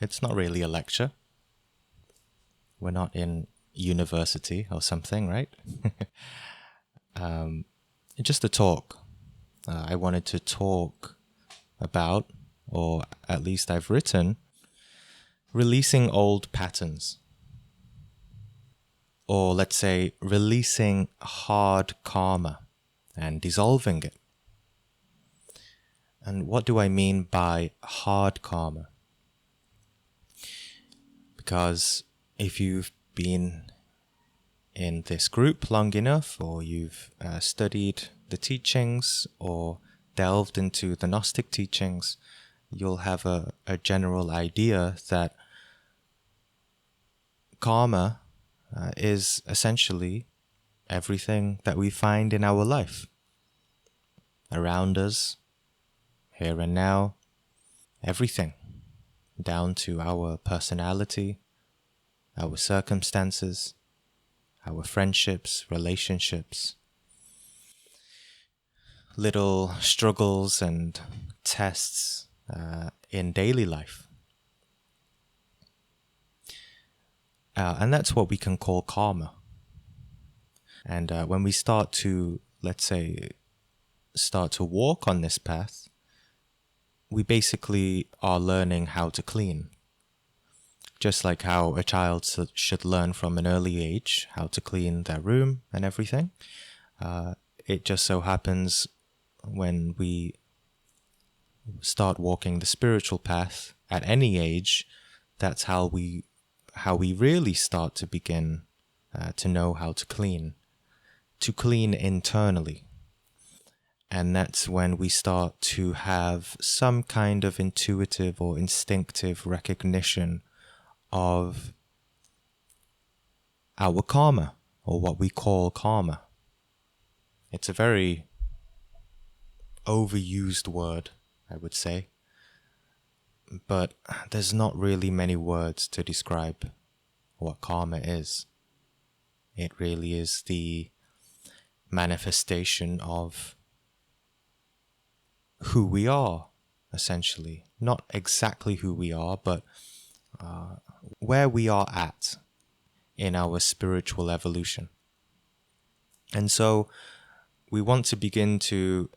It's not really a lecture. We're not in university or something, right? Just a talk. I wanted to talk about, or at least I've written, releasing old patterns. Or let's say releasing hard karma and dissolving it. And what do I mean by hard karma? Because if you've been in this group long enough, or you've studied the teachings, or delved into the Gnostic teachings, you'll have a general idea that karma is essentially everything that we find in our life, around us, here and now, everything, down to our personality, our circumstances, our friendships, relationships, little struggles and tests in daily life. And that's what we can call karma. And when we start to, let's say, start to walk on this path, we basically are learning how to clean. Just like how a child should learn from an early age how to clean their room and everything. It just so happens when we start walking the spiritual path at any age, that's how we really start to begin to know how to clean internally. And that's when we start to have some kind of intuitive or instinctive recognition of our karma, or what we call karma. It's a very overused word, I would say, but there's not really many words to describe what karma is. It really is the manifestation of who we are, essentially. Not exactly who we are, but where we are at in our spiritual evolution. And so we want to begin to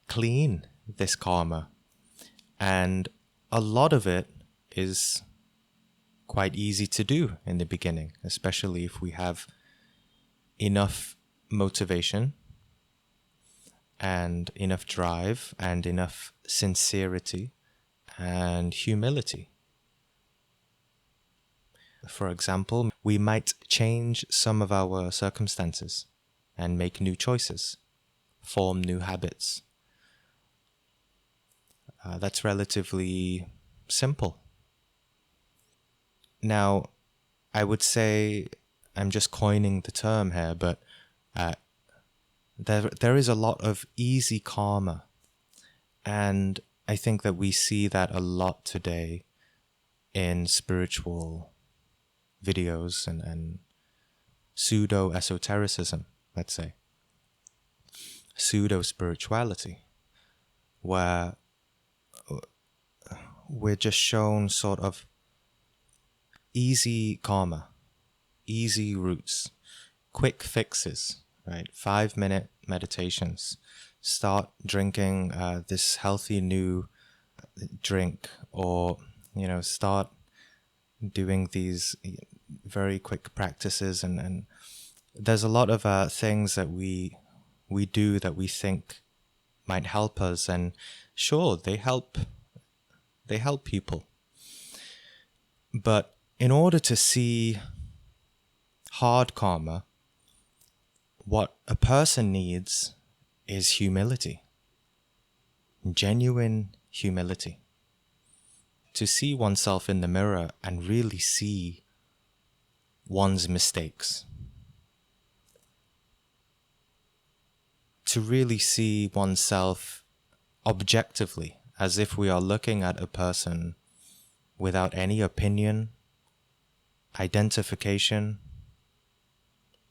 clean this karma, and a lot of it is quite easy to do in the beginning, especially if we have enough motivation and enough drive and enough sincerity and humility. For example, we might change some of our circumstances and make new choices, form new habits. That's relatively simple. Now, I would say, I'm just coining the term here, but there is a lot of easy karma. And I think that we see that a lot today in spiritual videos and pseudo-esotericism, let's say. Pseudo-spirituality, where we're just shown sort of easy karma, easy routes, quick fixes, right? 5-minute meditations. Start drinking this healthy new drink, or, start doing these very quick practices. And there's a lot of things that we do that we think might help us. And sure, they help people. But in order to see hard karma, what a person needs is humility, genuine humility. To see oneself in the mirror and really see one's mistakes. To really see oneself objectively, as if we are looking at a person without any opinion, identification,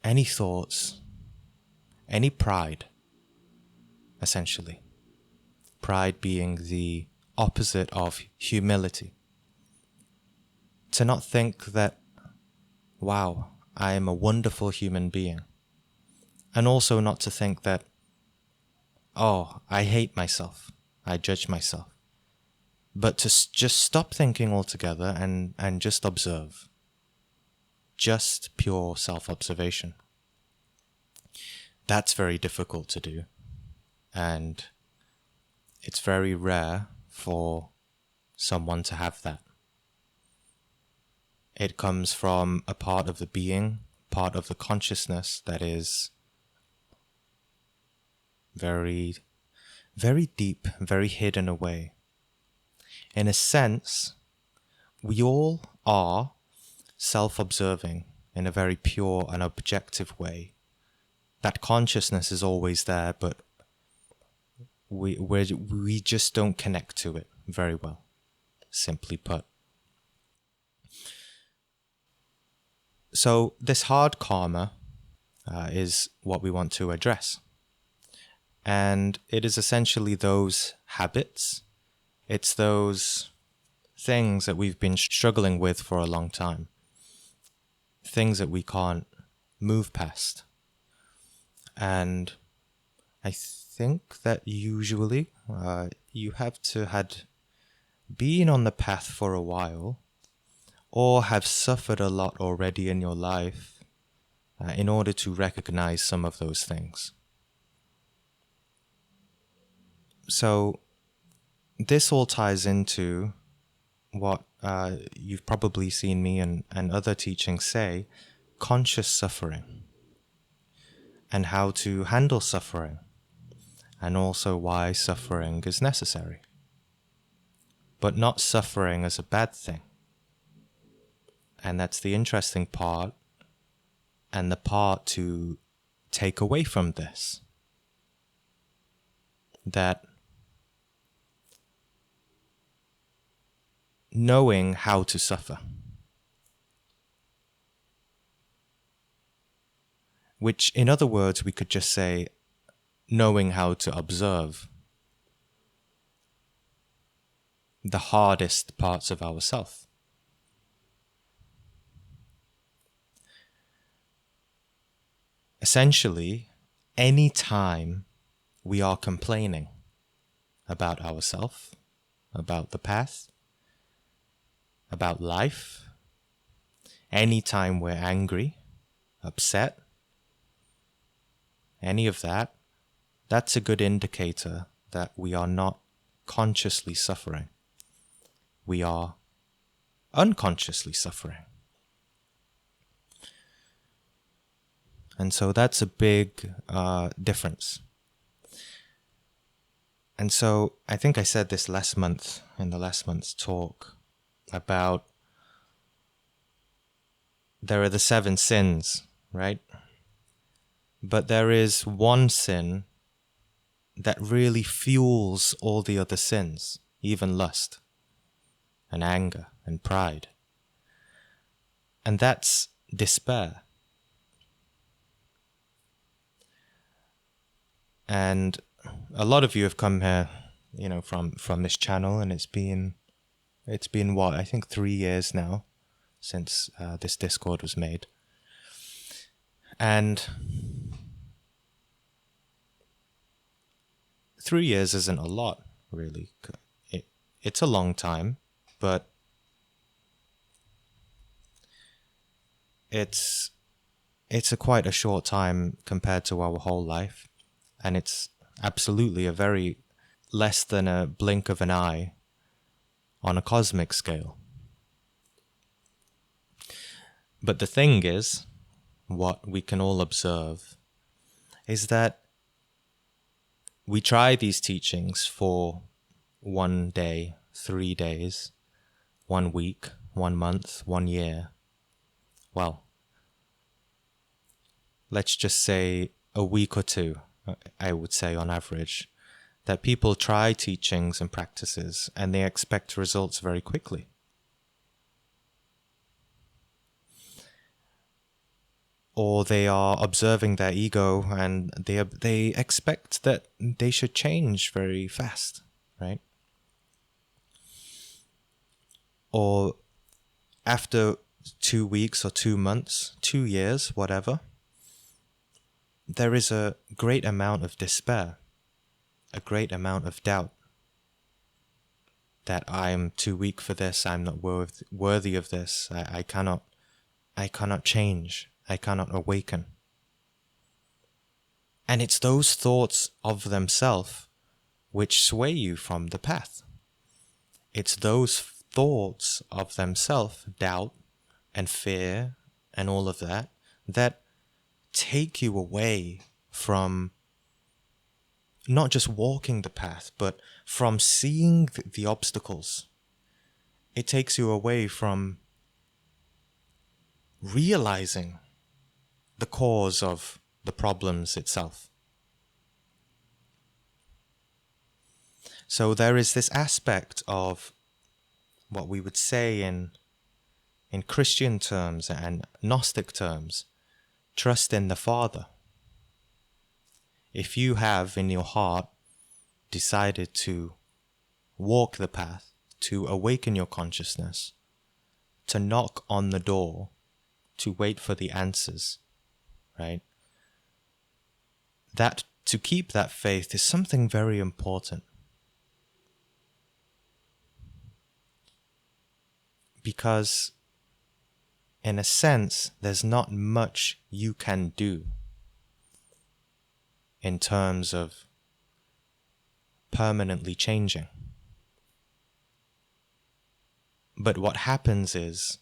any thoughts, any pride, essentially. Pride being the opposite of humility. to not think that, wow, I am a wonderful human being. And also not to think that, oh, I hate myself, I judge myself. But to just stop thinking altogether and just observe. Just pure self-observation. That's very difficult to do. And it's very rare for someone to have that. It comes from a part of the being, part of the consciousness that is very, very deep, very hidden away. In a sense, we all are self-observing in a very pure and objective way. That consciousness is always there, but we just don't connect to it very well, simply put. So this hard karma is what we want to address. And it is essentially those habits. It's those things that we've been struggling with for a long time. Things that we can't move past. And I think that usually you have to had been on the path for a while or have suffered a lot already in your life in order to recognize some of those things. So this all ties into what you've probably seen me and other teachings say, conscious suffering, and how to handle suffering, and also why suffering is necessary. But not suffering as a bad thing. And that's the interesting part, and the part to take away from this. That knowing how to suffer, which in other words we could just say knowing how to observe the hardest parts of ourself. Essentially, any time we are complaining about ourselves, about the past, about life, anytime we're angry, upset, any of that, that's a good indicator that we are not consciously suffering. We are unconsciously suffering. And so that's a big difference. And so I think I said this last month, in the last month's talk, about there are the 7 sins, right? But there is one sin that really fuels all the other sins, even lust and anger and pride. And that's despair. And a lot of you have come here, you know, from this channel, and it's been what, I think 3 years now since this Discord was made. And 3 years isn't a lot, really. It's a long time, but it's quite a short time compared to our whole life. And it's absolutely a very less than a blink of an eye on a cosmic scale. But the thing is, what we can all observe is that we try these teachings for 1 day, 3 days, 1 week, 1 month, 1 year. Well, let's just say a week or 2, I would say on average, that people try teachings and practices and they expect results very quickly. Or they are observing their ego and they expect that they should change very fast, right? Or after 2 weeks or 2 months, 2 years, whatever, there is a great amount of despair, a great amount of doubt that I'm too weak for this, I'm not worthy of this, I cannot change, I cannot awaken. And it's those thoughts of themselves which sway you from the path. It's those thoughts of themselves, doubt and fear and all of that, that take you away from not just walking the path, but from seeing the obstacles. It takes you away from realizing the cause of the problems itself. So there is this aspect of what we would say in Christian terms and Gnostic terms, trust in the Father. If you have in your heart decided to walk the path, to awaken your consciousness, to knock on the door, to wait for the answers, right? That to keep that faith is something very important. Because in a sense, there's not much you can do in terms of permanently changing. But what happens is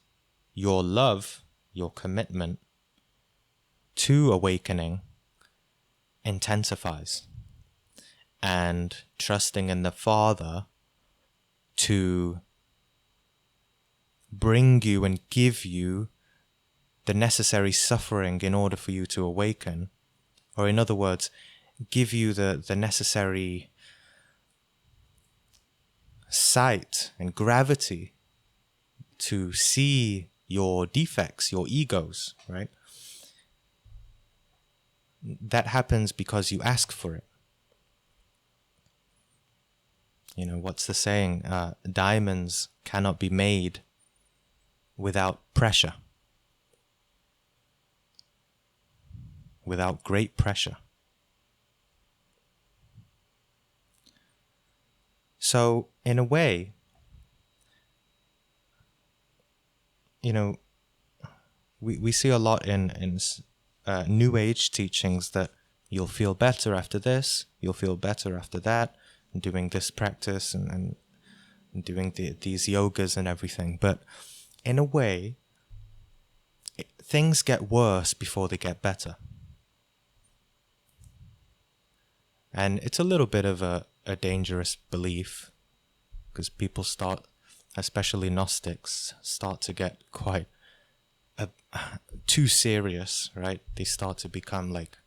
your love, your commitment to awakening intensifies, and trusting in the Father to bring you and give you the necessary suffering in order for you to awaken, or in other words, give you the necessary sight and gravity to see your defects, your egos, right? That happens because you ask for it. You know, what's the saying? Diamonds cannot be made without pressure, without great pressure. So, in a way, you know, we see a lot in New Age teachings that you'll feel better after this, you'll feel better after that, and doing this practice and doing these yogas and everything. But in a way, things get worse before they get better. And it's a little bit of a dangerous belief, because people start, especially Gnostics, start to get quite too serious, right? They start to become like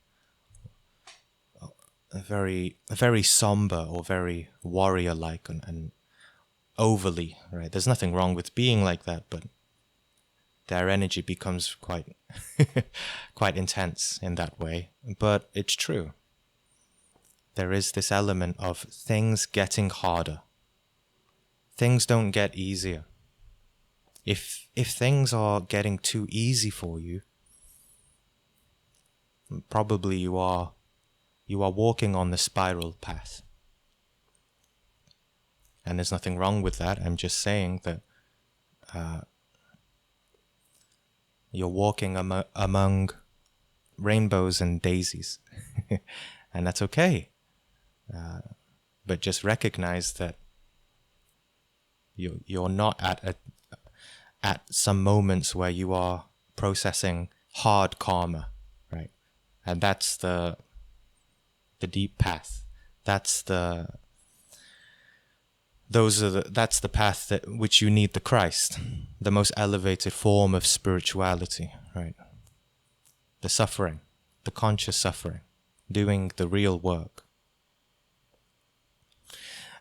a very somber or very warrior-like and overly, right? There's nothing wrong with being like that, but their energy becomes quite quite intense in that way. But it's true. There is this element of things getting harder. Things don't get easier. If things are getting too easy for you, probably you are walking on the spiral path. And there's nothing wrong with that. I'm just saying that you're walking among rainbows and daisies. And that's okay. But just recognize that you're not at some moments where you are processing hard karma, right? And that's the deep path. That's the path that which you need the Christ, the most elevated form of spirituality, right? The suffering, the conscious suffering, doing the real work.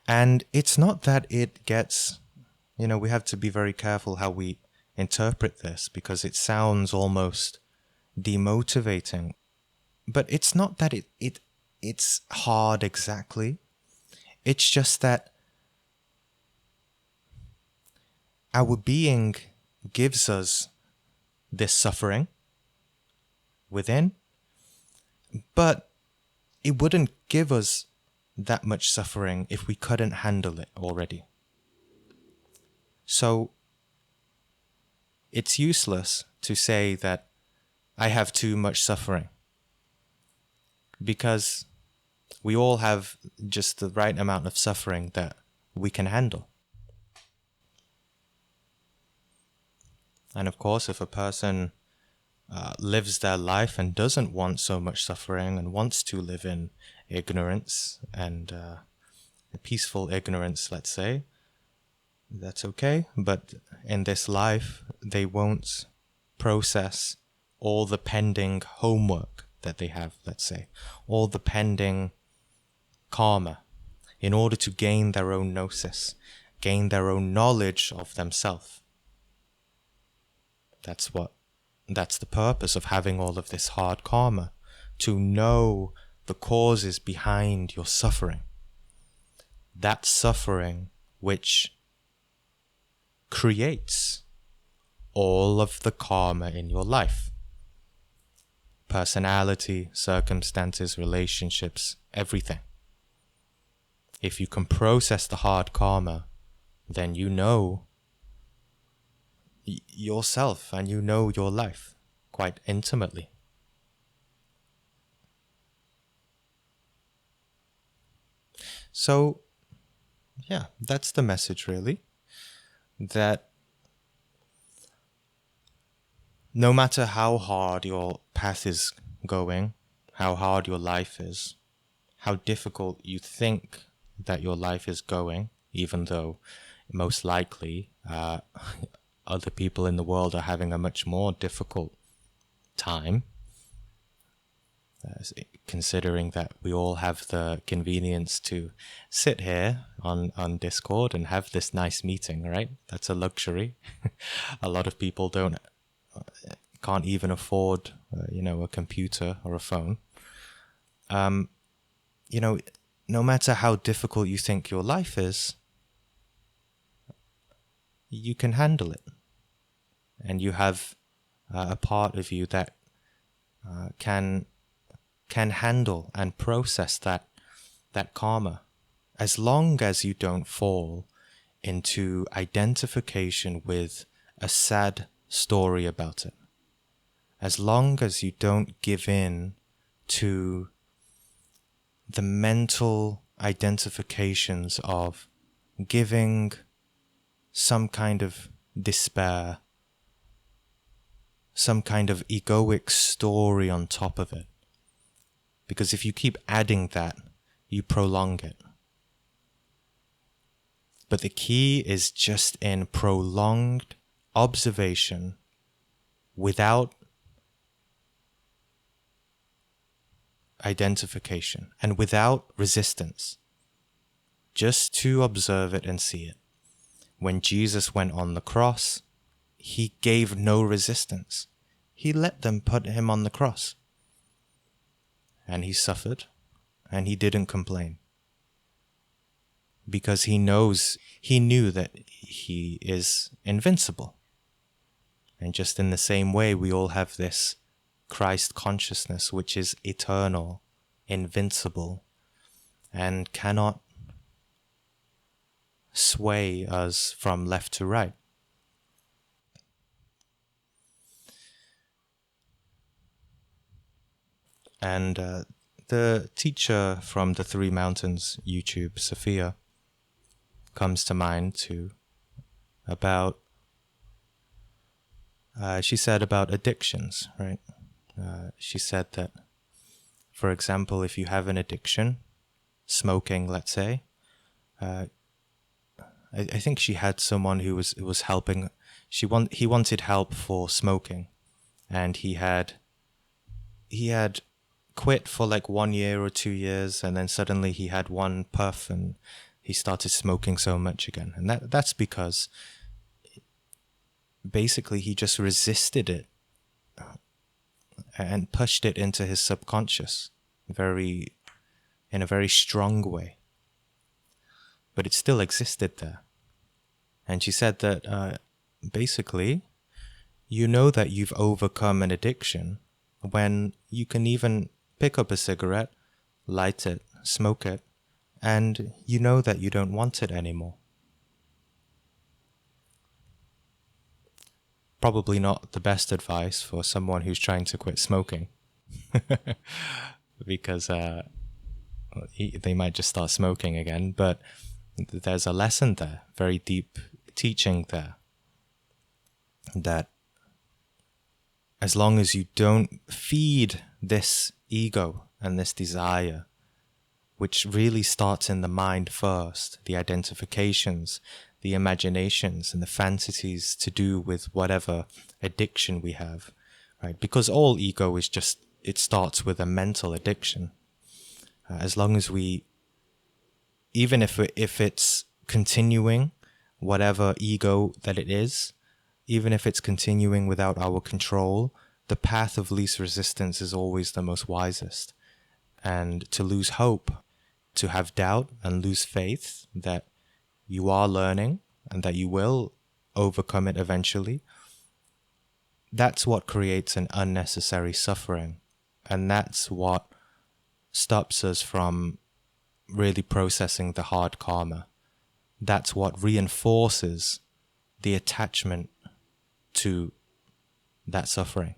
And it's not that it gets, we have to be very careful how we interpret this, because it sounds almost demotivating. But it's not that it's hard exactly. It's just that our being gives us this suffering within, but it wouldn't give us that much suffering if we couldn't handle it already. So it's useless to say that I have too much suffering, because we all have just the right amount of suffering that we can handle. And of course, if a person lives their life and doesn't want so much suffering and wants to live in ignorance and peaceful ignorance, let's say, that's okay. But in this life, they won't process all the pending homework that they have, let's say, all the pending karma, in order to gain their own gnosis, gain their own knowledge of themselves. That's the purpose of having all of this hard karma, to know the causes behind your suffering. That suffering which creates all of the karma in your life. Personality, circumstances, relationships, everything. If you can process the hard karma, then you know yourself and you know your life quite intimately. So, yeah, that's the message really. That no matter how hard your path is going, how hard your life is, how difficult you think that your life is going, even though most likely other people in the world are having a much more difficult time, considering that we all have the convenience to sit here on Discord and have this nice meeting, right? That's a luxury. A lot of people can't even afford, a computer or a phone. No matter how difficult you think your life is, you can handle it. And you have a part of you that can handle and process that karma, as long as you don't fall into identification with a sad story about it. As long as you don't give in to the mental identifications of giving some kind of despair, some kind of egoic story on top of it. Because if you keep adding that, you prolong it. But the key is just in prolonged observation without identification and without resistance. Just to observe it and see it. When Jesus went on the cross, he gave no resistance. He let them put him on the cross. And he suffered, and he didn't complain. Because he knew that he is invincible. And just in the same way, we all have this Christ consciousness, which is eternal, invincible, and cannot sway us from left to right. And the teacher from the Three Mountains YouTube, Sophia, comes to mind too, about, she said about addictions, right? She said that, for example, if you have an addiction, smoking, let's say, I think she had someone who was helping. He wanted help for smoking, and he had quit for like 1 year or 2 years, and then suddenly he had one puff and he started smoking so much again. And that's because basically he just resisted it and pushed it into his subconscious in a very strong way. But it still existed there. And she said that basically You know that you've overcome an addiction when you can even pick up a cigarette, light it, smoke it, and you know that you don't want it anymore. Probably not the best advice for someone who's trying to quit smoking. Because they might just start smoking again, but there's a lesson there, very deep teaching there, that as long as you don't feed this ego and this desire, which really starts in the mind first, the identifications, the imaginations and the fantasies to do with whatever addiction we have, right? Because all ego is just, it starts with a mental addiction. As long as we, even if it's continuing, whatever ego that it is, even if it's continuing without our control, the path of least resistance is always the most wisest. And to lose hope, to have doubt and lose faith that you are learning and that you will overcome it eventually, that's what creates an unnecessary suffering. And that's what stops us from really processing the hard karma. That's what reinforces the attachment to that suffering.